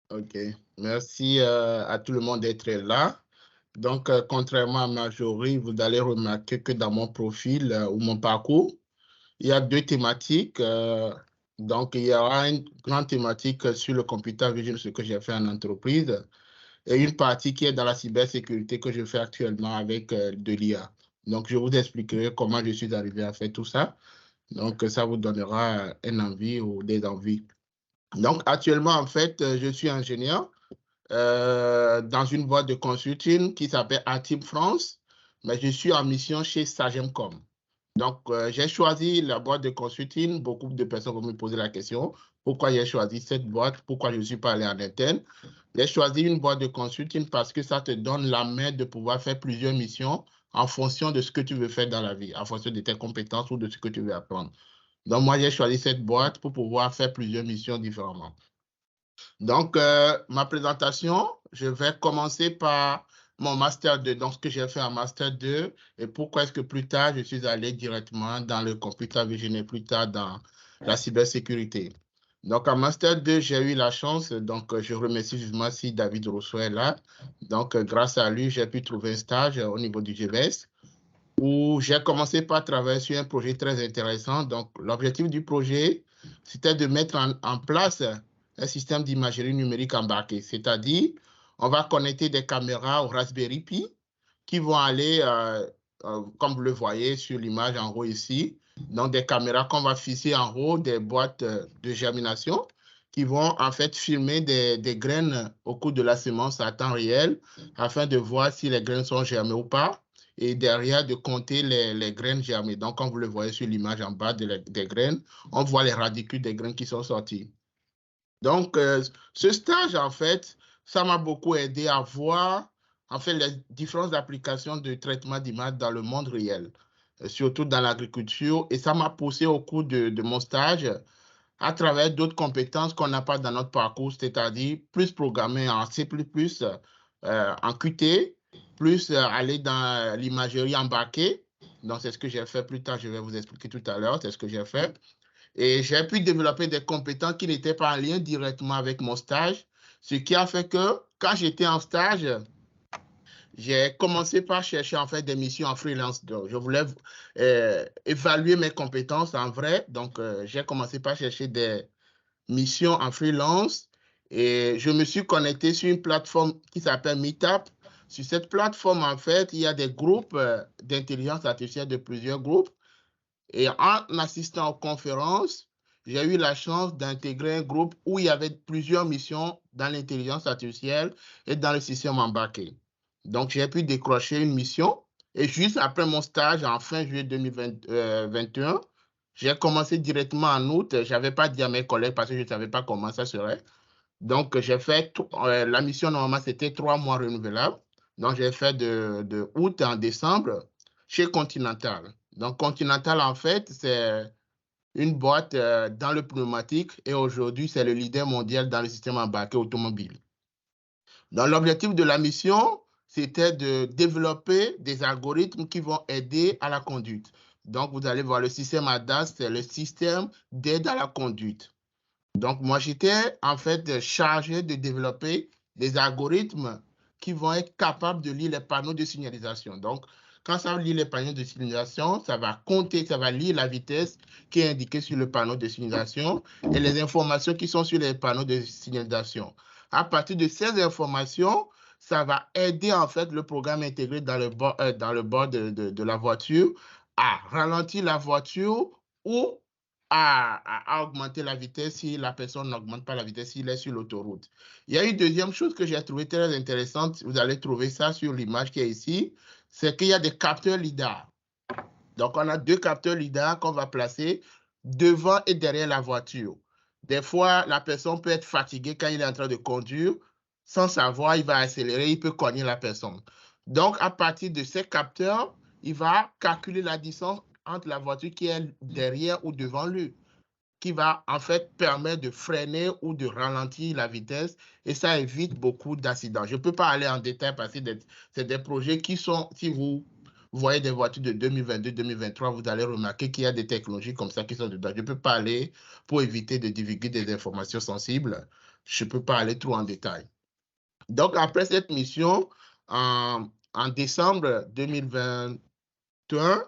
Ok, merci à tout le monde d'être là. Donc, contrairement à Marjorie, vous allez remarquer que dans mon profil ou mon parcours, il y a deux thématiques. Donc, il y aura une grande thématique sur le computer vision, ce que j'ai fait en entreprise, et une partie qui est dans la cybersécurité que je fais actuellement avec de l'IA. Donc, je vous expliquerai comment je suis arrivé à faire tout ça. Donc, ça vous donnera une envie ou des envies. Donc, actuellement, en fait, je suis ingénieur dans une boîte de consulting qui s'appelle Atip France, mais je suis en mission chez Sagemcom. Donc, j'ai choisi la boîte de consulting. Beaucoup de personnes vont me poser la question, pourquoi j'ai choisi cette boîte, pourquoi je ne suis pas allé en interne. J'ai choisi une boîte de consulting parce que ça te donne la main de pouvoir faire plusieurs missions en fonction de ce que tu veux faire dans la vie, en fonction de tes compétences ou de ce que tu veux apprendre. Donc, moi, j'ai choisi cette boîte pour pouvoir faire plusieurs missions différemment. Donc, ma présentation, je vais commencer par mon Master 2, donc ce que j'ai fait en Master 2 et pourquoi est-ce que plus tard, je suis allé directement dans le computer vision et plus tard dans la cybersécurité. Donc, en Master 2, j'ai eu la chance, donc je remercie vivement si David Rousseau est là. Donc, grâce à lui, j'ai pu trouver un stage au niveau du GBS où j'ai commencé par travailler sur un projet très intéressant. Donc, l'objectif du projet, c'était de mettre en place un système d'imagerie numérique embarqué, c'est-à-dire, on va connecter des caméras au Raspberry Pi qui vont aller, comme vous le voyez sur l'image en haut ici, donc des caméras qu'on va fixer en haut des boîtes de germination qui vont en fait filmer des graines au cours de la semence à temps réel afin de voir si les graines sont germées ou pas et derrière de compter les graines germées. Donc, comme vous le voyez sur l'image en bas des graines, on voit les radicules des graines qui sont sorties. Donc, ce stage, en fait, ça m'a beaucoup aidé à voir en fait, les différentes applications de traitement d'images dans le monde réel, surtout dans l'agriculture. Et ça m'a poussé au cours de mon stage à travers d'autres compétences qu'on n'a pas dans notre parcours, c'est-à-dire plus programmer en C++, en Qt, plus aller dans l'imagerie embarquée. Donc, c'est ce que j'ai fait plus tard, je vais vous expliquer tout à l'heure, c'est ce que j'ai fait. Et j'ai pu développer des compétences qui n'étaient pas en lien directement avec mon stage, ce qui a fait que quand j'étais en stage, j'ai commencé par chercher en fait des missions en freelance. Donc, je voulais évaluer mes compétences en vrai. Donc, j'ai commencé par chercher des missions en freelance et je me suis connecté sur une plateforme qui s'appelle Meetup. Sur cette plateforme, en fait, il y a des groupes d'intelligence artificielle de plusieurs groupes. Et en assistant aux conférences, j'ai eu la chance d'intégrer un groupe où il y avait plusieurs missions dans l'intelligence artificielle et dans le système embarqué. Donc, j'ai pu décrocher une mission et juste après mon stage en fin juillet 2021, j'ai commencé directement en août. Je n'avais pas dit à mes collègues parce que je ne savais pas comment ça serait. Donc, j'ai fait la mission, normalement, c'était 3 mois renouvelables. Donc, j'ai fait de août en décembre chez Continental. Donc, Continental, en fait, c'est une boîte dans le pneumatique et aujourd'hui, c'est le leader mondial dans le système embarqué automobile. Donc, l'objectif de la mission, c'était de développer des algorithmes qui vont aider à la conduite. Donc, vous allez voir le système ADAS, c'est le système d'aide à la conduite. Donc, moi, j'étais en fait chargé de développer des algorithmes qui vont être capables de lire les panneaux de signalisation. Donc, quand ça lit les panneaux de signalisation, ça va compter, ça va lire la vitesse qui est indiquée sur le panneau de signalisation et les informations qui sont sur les panneaux de signalisation. À partir de ces informations, ça va aider en fait le programme intégré dans le bord de la voiture à ralentir la voiture ou à augmenter la vitesse si la personne n'augmente pas la vitesse s'il est sur l'autoroute. Il y a une deuxième chose que j'ai trouvée très intéressante, vous allez trouver ça sur l'image qui est ici, c'est qu'il y a des capteurs LiDAR. Donc, on a 2 capteurs LiDAR qu'on va placer devant et derrière la voiture. Des fois, la personne peut être fatiguée quand il est en train de conduire, sans savoir, il va accélérer, il peut cogner la personne. Donc, à partir de ces capteurs, il va calculer la distance entre la voiture qui est derrière ou devant lui, qui va en fait permettre de freiner ou de ralentir la vitesse et ça évite beaucoup d'accidents. Je ne peux pas aller en détail parce que c'est des projets qui sont, si vous voyez des voitures de 2022-2023, vous allez remarquer qu'il y a des technologies comme ça qui sont dedans. Je ne peux pas aller pour éviter de divulguer des informations sensibles. je ne peux pas aller trop en détail. Donc, après cette mission, en décembre 2021,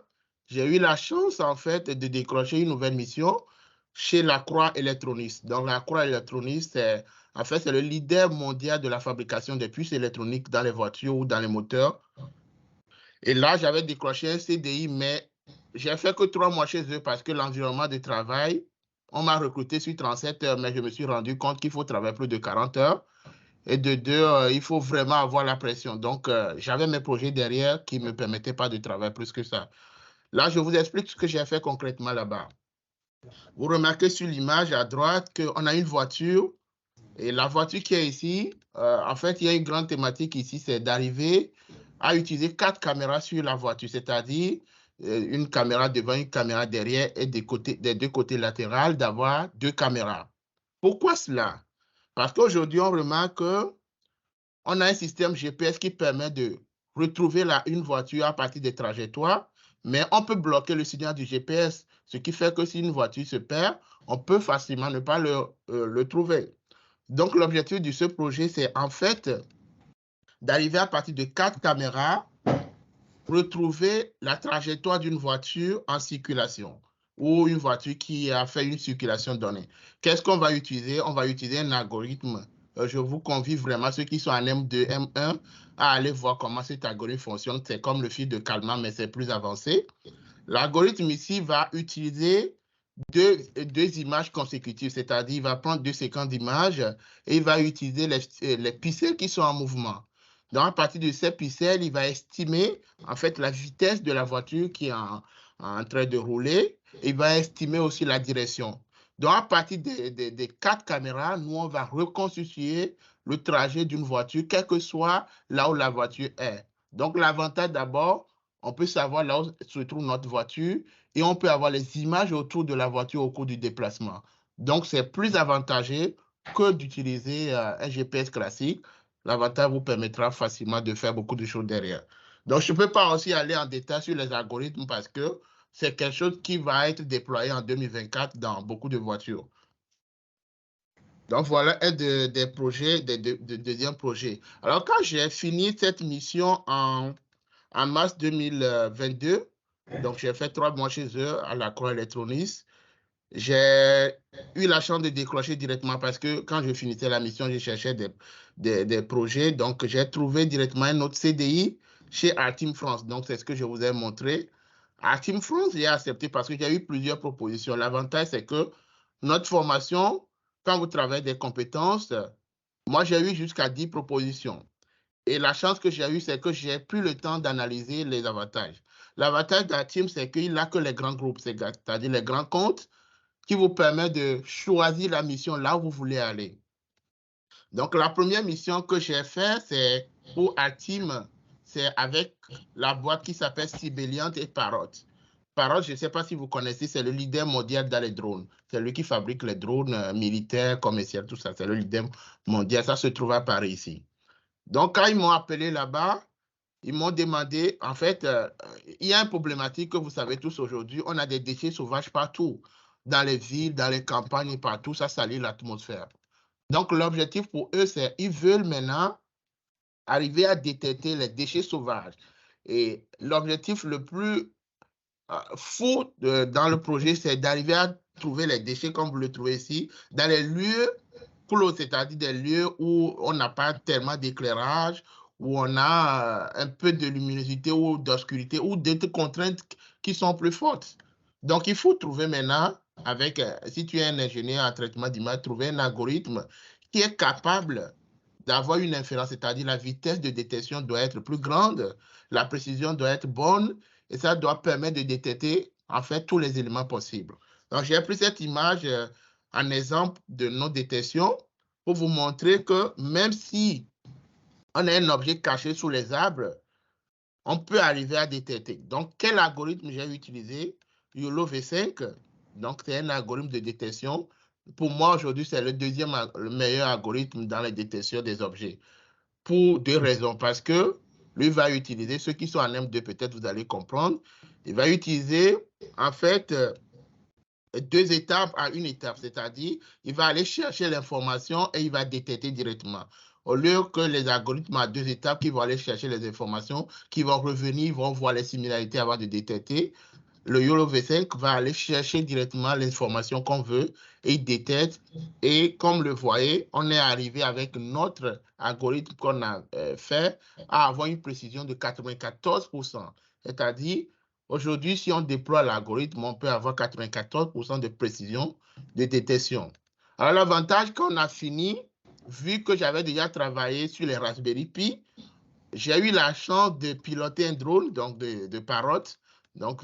j'ai eu la chance, en fait, de décrocher une nouvelle mission chez Lacroix Electronics. Donc, Lacroix Electronics, c'est le leader mondial de la fabrication des puces électroniques dans les voitures ou dans les moteurs. Et là, j'avais décroché un CDI, mais j'ai fait que 3 mois chez eux parce que l'environnement de travail, on m'a recruté sur 37 heures, mais je me suis rendu compte qu'il faut travailler plus de 40 heures. Et de deux, il faut vraiment avoir la pression. Donc, j'avais mes projets derrière qui ne me permettaient pas de travailler plus que ça. Là, je vous explique ce que j'ai fait concrètement là-bas. Vous remarquez sur l'image à droite qu'on a une voiture. Et la voiture qui est ici, en fait, il y a une grande thématique ici, c'est d'arriver à utiliser 4 caméras sur la voiture, c'est-à-dire une caméra devant, une caméra derrière et des deux côtés latéraux, d'avoir 2 caméras. Pourquoi cela? Parce qu'aujourd'hui, on remarque qu'on a un système GPS qui permet de retrouver une voiture à partir des trajectoires, mais on peut bloquer le signal du GPS, ce qui fait que si une voiture se perd, on peut facilement ne pas le trouver. Donc, l'objectif de ce projet, c'est en fait d'arriver à partir de 4 caméras, retrouver la trajectoire d'une voiture en circulation ou une voiture qui a fait une circulation donnée. Qu'est-ce qu'on va utiliser? On va utiliser un algorithme. Je vous convie vraiment, ceux qui sont en M2, M1, à aller voir comment cet algorithme fonctionne. C'est comme le fil de Kalman, mais c'est plus avancé. L'algorithme ici va utiliser deux images consécutives, c'est-à-dire il va prendre 2 séquences d'images et il va utiliser les pixels qui sont en mouvement. Donc, à partir de ces pixels, il va estimer en fait la vitesse de la voiture qui est en train de rouler. Il va estimer aussi la direction. Donc, à partir des 4 caméras, nous, on va reconstituer le trajet d'une voiture, quel que soit là où la voiture est. Donc, l'avantage d'abord, on peut savoir là où se trouve notre voiture et on peut avoir les images autour de la voiture au cours du déplacement. Donc, c'est plus avantageux que d'utiliser un GPS classique. L'avantage vous permettra facilement de faire beaucoup de choses derrière. Donc, je ne peux pas aussi aller en détail sur les algorithmes parce que c'est quelque chose qui va être déployé en 2024 dans beaucoup de voitures. Donc, voilà un des projets, des deuxième projet. Alors, quand j'ai fini cette mission en mars 2022, donc j'ai fait 3 mois chez eux à Lacroix Electronics. J'ai eu la chance de décrocher directement parce que quand je finissais la mission, je cherchais des projets. Donc, j'ai trouvé directement un autre CDI chez Artim France. Donc, c'est ce que je vous ai montré. Artim France, j'ai accepté parce que j'ai eu plusieurs propositions. L'avantage, c'est que notre formation, quand vous travaillez des compétences, moi, j'ai eu jusqu'à 10 propositions. Et la chance que j'ai eue, c'est que j'ai pris le temps d'analyser les avantages. L'avantage d'Artim, c'est qu'il n'a que les grands groupes, c'est-à-dire les grands comptes, qui vous permet de choisir la mission là où vous voulez aller. Donc, la première mission que j'ai faite, c'est pour Artim, c'est avec la boîte qui s'appelle Sibeliant et Parrot. Parrot, je ne sais pas si vous connaissez, c'est le leader mondial dans les drones. C'est lui qui fabrique les drones militaires, commerciaux, tout ça. C'est le leader mondial. Ça se trouve à Paris ici. Donc, quand ils m'ont appelé là-bas, ils m'ont demandé, en fait, il y a une problématique que vous savez tous aujourd'hui, on a des déchets sauvages partout, dans les villes, dans les campagnes et partout, ça salit l'atmosphère. Donc, l'objectif pour eux, c'est qu'ils veulent maintenant arriver à détecter les déchets sauvages. Et l'objectif le plus fou dans le projet, c'est d'arriver à trouver les déchets, comme vous le trouvez ici, dans les lieux clos, c'est-à-dire des lieux où on n'a pas tellement d'éclairage, où on a un peu de luminosité ou d'obscurité, ou d'autres contraintes qui sont plus fortes. Donc, il faut trouver maintenant, si tu es un ingénieur en traitement d'image, trouver un algorithme qui est capable d'avoir une inférence, c'est-à-dire la vitesse de détection doit être plus grande, la précision doit être bonne, et ça doit permettre de détecter en fait tous les éléments possibles. Donc, j'ai pris cette image en exemple de nos détections pour vous montrer que même si on a un objet caché sous les arbres, on peut arriver à détecter. Donc, quel algorithme j'ai utilisé? YOLO V5, donc c'est un algorithme de détection. Pour moi, aujourd'hui, c'est le meilleur algorithme dans la détection des objets. Pour 2 raisons. Parce que lui va utiliser, ceux qui sont en M2, peut-être vous allez comprendre, il va utiliser, en fait, 2 étapes à une étape, c'est-à-dire il va aller chercher l'information et il va détecter directement. Au lieu que les algorithmes à 2 étapes qui vont aller chercher les informations, qui vont revenir, vont voir les similarités avant de détecter, le YOLO V5 va aller chercher directement l'information qu'on veut et il détecte. Et comme le voyez, on est arrivé avec notre algorithme qu'on a fait à avoir une précision de 94%. C'est-à-dire, aujourd'hui, si on déploie l'algorithme, on peut avoir 94% de précision de détection. Alors, l'avantage qu'on a fini, vu que j'avais déjà travaillé sur les Raspberry Pi, j'ai eu la chance de piloter un drone, donc de Parrot. Donc,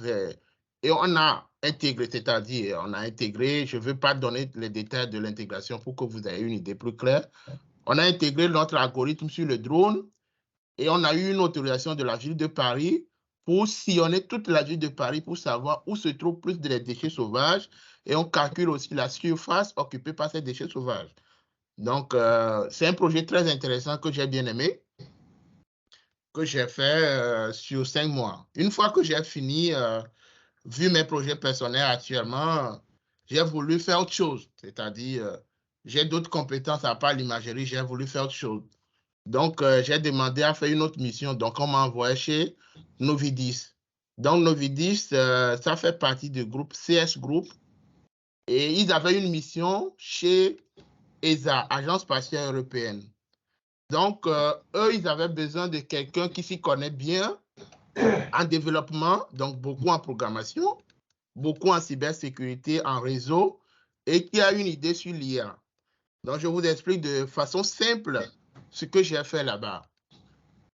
et on a intégré, c'est-à-dire, on a intégré, je ne veux pas donner les détails de l'intégration pour que vous ayez une idée plus claire. On a intégré notre algorithme sur le drone et on a eu une autorisation de la ville de Paris pour sillonner toute la ville de Paris pour savoir où se trouvent plus de déchets sauvages et on calcule aussi la surface occupée par ces déchets sauvages. Donc, c'est un projet très intéressant que j'ai bien aimé, que j'ai fait sur 5 mois. Une fois que j'ai fini, vu mes projets personnels actuellement, j'ai voulu faire autre chose. C'est-à-dire, j'ai d'autres compétences à part l'imagerie, j'ai voulu faire autre chose. Donc, j'ai demandé à faire une autre mission. Donc, on m'a envoyé chez Novidis. Donc, Novidis, ça fait partie du groupe CS Group. Et ils avaient une mission chez ESA, Agence spatiale européenne. Donc, eux, ils avaient besoin de quelqu'un qui s'y connaît bien en développement, donc beaucoup en programmation, beaucoup en cybersécurité, en réseau, et qui a une idée sur l'IA. Donc, je vous explique de façon simple ce que j'ai fait là-bas.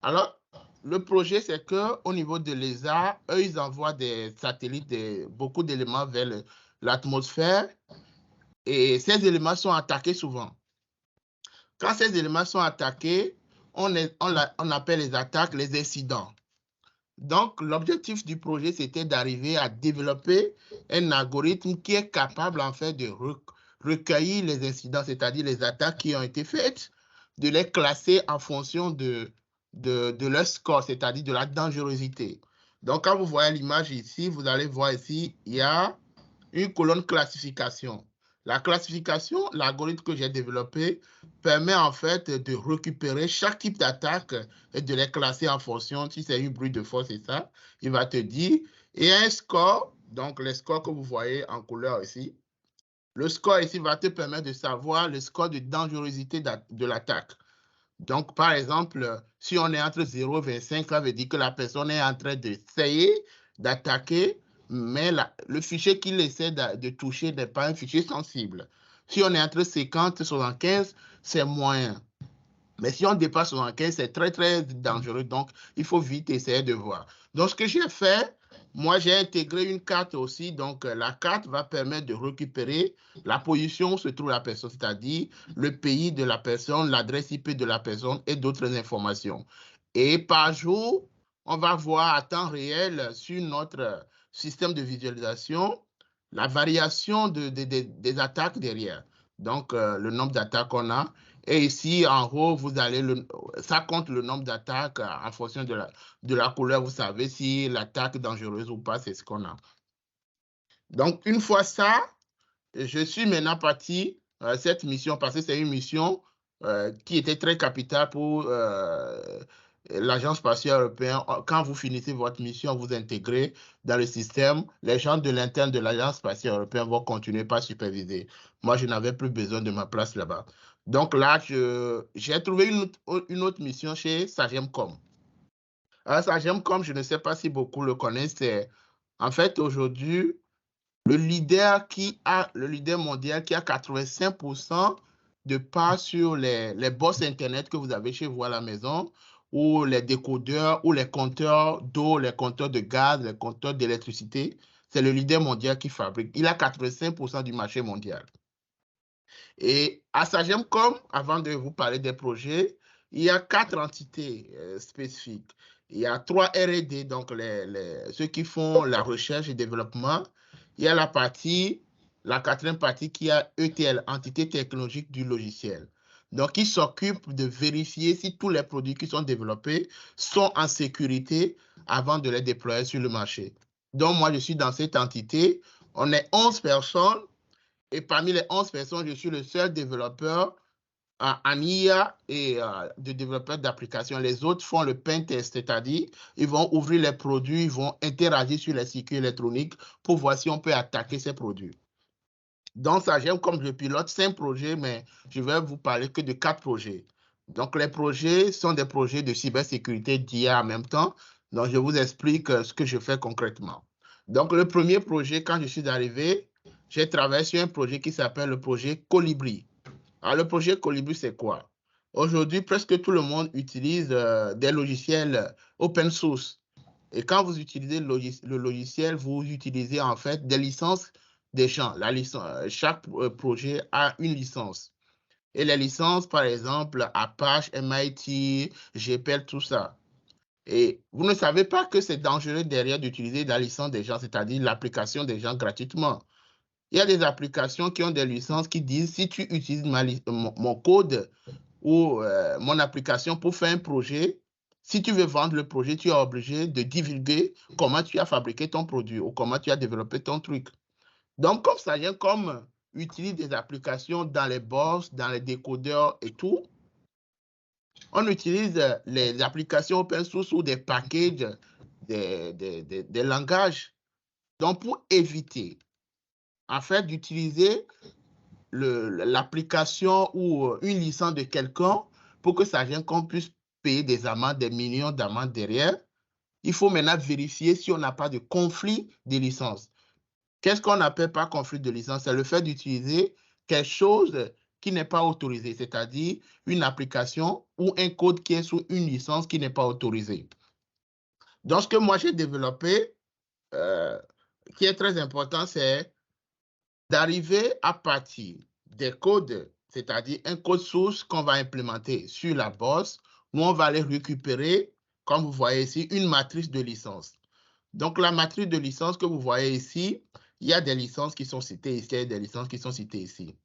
Alors, le projet, c'est qu'au niveau de l'ESA, eux, ils envoient des satellites, beaucoup d'éléments vers l'atmosphère, et ces éléments sont attaqués souvent. Quand ces éléments sont attaqués, on appelle les attaques les incidents. Donc, l'objectif du projet, c'était d'arriver à développer un algorithme qui est capable, en fait, de recueillir les incidents, c'est-à-dire les attaques qui ont été faites, de les classer en fonction de leur score, c'est-à-dire de la dangerosité. Donc, quand vous voyez l'image ici, vous allez voir ici, il y a une colonne classification. La classification, l'algorithme que j'ai développé, permet en fait de récupérer chaque type d'attaque et de les classer en fonction. Si c'est une brute de force, c'est ça. Il va te dire. Et un score, donc les scores que vous voyez en couleur ici. Le score ici va te permettre de savoir le score de dangerosité de l'attaque. Donc, par exemple, si on est entre 0 et 25, ça veut dire que la personne est en train d'essayer d'attaquer, mais le fichier qu'il essaie de toucher n'est pas un fichier sensible. Si on est entre 50 et 75, c'est moyen. Mais si on dépasse 75, c'est très, très dangereux. Donc, il faut vite essayer de voir. Donc, ce que j'ai fait, moi, j'ai intégré une carte aussi. Donc, la carte va permettre de récupérer la position où se trouve la personne, c'est-à-dire le pays de la personne, l'adresse IP de la personne et d'autres informations. Et par jour, on va voir à temps réel sur notre système de visualisation la variation des attaques derrière. Donc, le nombre d'attaques qu'on a. Et ici, en haut, vous allez ça compte le nombre d'attaques en fonction de la couleur. Vous savez si l'attaque est dangereuse ou pas, c'est ce qu'on a. Donc, une fois ça, je suis maintenant parti cette mission parce que c'est une mission qui était très capitale pour l'Agence spatiale européenne. Quand vous finissez votre mission, vous intégrez dans le système. Les gens de l'interne de l'Agence spatiale européenne vont continuer par superviser. Moi, je n'avais plus besoin de ma place là-bas. Donc là, j'ai trouvé une autre mission chez Sagemcom. Alors, Sagemcom, je ne sais pas si beaucoup le connaissent, c'est en fait aujourd'hui le leader mondial qui a 85% de part sur les box Internet que vous avez chez vous à la maison, ou les décodeurs, ou les compteurs d'eau, les compteurs de gaz, les compteurs d'électricité. C'est le leader mondial qui fabrique. Il a 85% du marché mondial. Et à Sagemcom, avant de vous parler des projets, il y a 4 entités spécifiques. Il y a 3 R&D, donc ceux qui font la recherche et développement. Il y a la 4e partie qui est ETL, Entité technologique du logiciel. Donc, ils s'occupent de vérifier si tous les produits qui sont développés sont en sécurité avant de les déployer sur le marché. Donc, moi, je suis dans cette entité On est 11 personnes et parmi les 11 personnes, je suis le seul développeur en IA et de développeurs d'applications. Les autres font le pen test, c'est-à-dire ils vont ouvrir les produits, ils vont interagir sur les circuits électroniques pour voir si on peut attaquer ces produits. Dans Sagem, comme je pilote 5 projets, mais je vais vous parler que de 4 projets. Donc, les projets sont des projets de cybersécurité d'IA en même temps. Donc, je vous explique ce que je fais concrètement. Donc, le premier projet, quand je suis arrivé, j'ai travaillé sur un projet qui s'appelle le projet Colibri. Alors, le projet Colibri, c'est quoi? Aujourd'hui, presque tout le monde utilise des logiciels open source. Et quand vous utilisez le logiciel, vous utilisez en fait des licences des gens. Chaque projet a une licence. Et les licences, par exemple, Apache, MIT, GPL, tout ça. Et vous ne savez pas que c'est dangereux derrière d'utiliser la licence des gens, c'est-à-dire l'application des gens gratuitement. Il y a des applications qui ont des licences qui disent si tu utilises mon code ou mon application pour faire un projet, si tu veux vendre le projet, tu es obligé de divulguer comment tu as fabriqué ton produit ou comment tu as développé ton truc. Donc, comme ça vient comme utilise des applications dans les box, dans les décodeurs et tout, on utilise les applications open source ou des packages, des langages. Donc, pour éviter, en fait, d'utiliser l'application ou une licence de quelqu'un pour que ça vienne qu'on puisse payer des amendes, des millions d'amendes derrière, il faut maintenant vérifier si on n'a pas de conflit de licence. Qu'est-ce qu'on appelle par conflit de licence? C'est le fait d'utiliser quelque chose qui n'est pas autorisé, c'est-à-dire une application ou un code qui est sous une licence qui n'est pas autorisée. Donc, ce que moi j'ai développé, qui est très important, c'est d'arriver à partir des codes, c'est-à-dire un code source qu'on va implémenter sur la bosse, nous on va aller récupérer, comme vous voyez ici, une matrice de licence. Donc la matrice de licence que vous voyez ici, il y a des licences qui sont citées ici et des licences qui sont citées ici.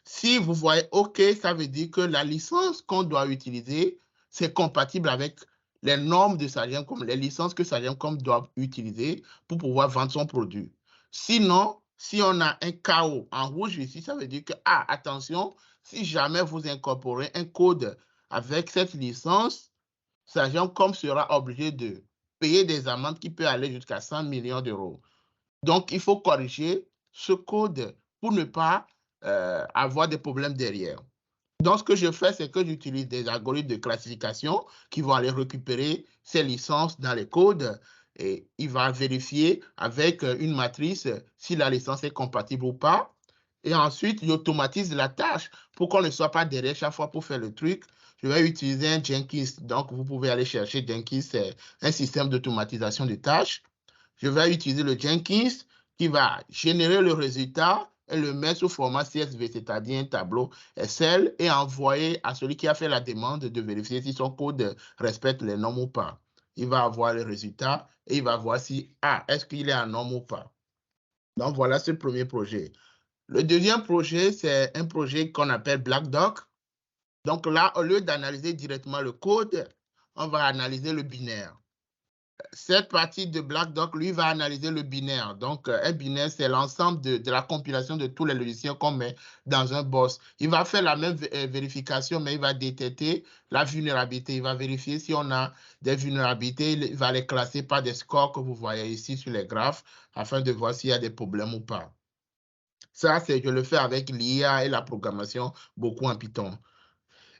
Si vous voyez OK, ça veut dire que la licence qu'on doit utiliser, c'est compatible avec les normes de Sagem, comme les licences que Sagem doit utiliser pour pouvoir vendre son produit. Sinon, si on a un KO en rouge ici, ça veut dire que, attention, si jamais vous incorporez un code avec cette licence, Sagem sera obligé de payer des amendes qui peuvent aller jusqu'à 100 millions d'euros. Donc, il faut corriger ce code pour ne pas avoir des problèmes derrière. Donc, ce que je fais, c'est que j'utilise des algorithmes de classification qui vont aller récupérer ces licences dans les codes et il va vérifier avec une matrice si la licence est compatible ou pas. Et ensuite, il automatise la tâche pour qu'on ne soit pas derrière chaque fois pour faire le truc. Je vais utiliser un Jenkins. Donc, vous pouvez aller chercher Jenkins, c'est un système d'automatisation de tâches. Je vais utiliser le Jenkins qui va générer le résultat et le mettre sous format CSV, c'est-à-dire un tableau Excel, et envoyer à celui qui a fait la demande de vérifier si son code respecte les normes ou pas. Il va avoir le résultat et il va voir si, est-ce qu'il est en norme ou pas. Donc, voilà ce premier projet. Le deuxième projet, c'est un projet qu'on appelle BlackDoc. Donc là, au lieu d'analyser directement le code, on va analyser le binaire. Cette partie de BlackDoc, lui, va analyser le binaire. Donc, un binaire, c'est l'ensemble de la compilation de tous les logiciels qu'on met dans un boss. Il va faire la même vérification, mais il va détecter la vulnérabilité. Il va vérifier si on a des vulnérabilités. Il va les classer par des scores que vous voyez ici sur les graphes, afin de voir s'il y a des problèmes ou pas. Ça, je le fais avec l'IA et la programmation, beaucoup en Python.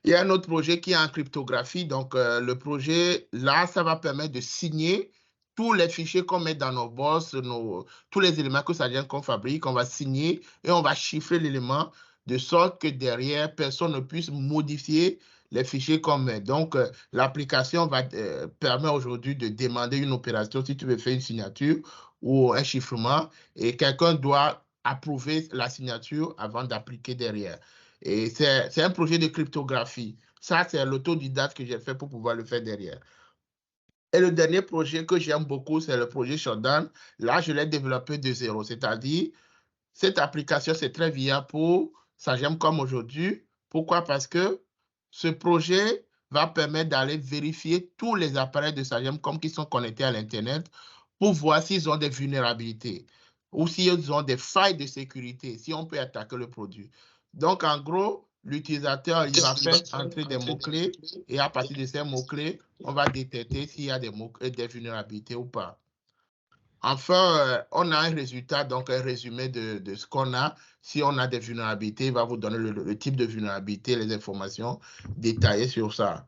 Il y a un autre projet qui est en cryptographie. Donc, le projet, là, ça va permettre de signer tous les fichiers qu'on met dans nos boss, tous les éléments que ça vient qu'on fabrique, on va signer et on va chiffrer l'élément de sorte que derrière, personne ne puisse modifier les fichiers qu'on met. Donc, l'application permet aujourd'hui de demander une opération si tu veux faire une signature ou un chiffrement et quelqu'un doit approuver la signature avant d'appliquer derrière. Et c'est un projet de cryptographie. Ça, c'est l'autodidacte que j'ai fait pour pouvoir le faire derrière. Et le dernier projet que j'aime beaucoup, c'est le projet Shodan. Là, je l'ai développé de zéro. C'est-à-dire, cette application, c'est très viable pour Sagem comme aujourd'hui. Pourquoi? Parce que ce projet va permettre d'aller vérifier tous les appareils de Sagem comme qui sont connectés à l'Internet pour voir s'ils ont des vulnérabilités. ou s'ils ont des failles de sécurité, si on peut attaquer le produit. Donc, en gros, l'utilisateur, il va faire entrer des mots-clés et à partir de ces mots-clés, on va détecter s'il y a des vulnérabilités ou pas. Enfin, on a un résultat, donc un résumé de ce qu'on a. Si on a des vulnérabilités, il va vous donner le type de vulnérabilité, les informations détaillées sur ça.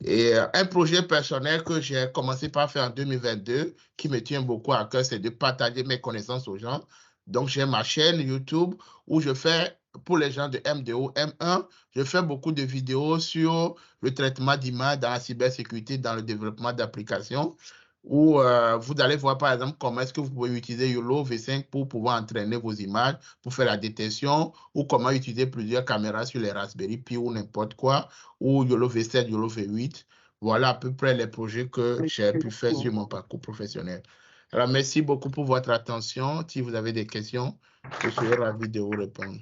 Et un projet personnel que j'ai commencé par faire en 2022, qui me tient beaucoup à cœur, c'est de partager mes connaissances aux gens. Donc, j'ai ma chaîne YouTube où je fais, pour les gens de MDO, M1, je fais beaucoup de vidéos sur le traitement d'images dans la cybersécurité, dans le développement d'applications, où vous allez voir, par exemple, comment est-ce que vous pouvez utiliser YOLO V5 pour pouvoir entraîner vos images, pour faire la détection, ou comment utiliser plusieurs caméras sur les Raspberry Pi ou n'importe quoi, ou YOLO V7, YOLO V8. Voilà à peu près les projets que j'ai pu faire sur mon parcours professionnel. Alors, merci beaucoup pour votre attention. Si vous avez des questions, je serai ravi de vous répondre.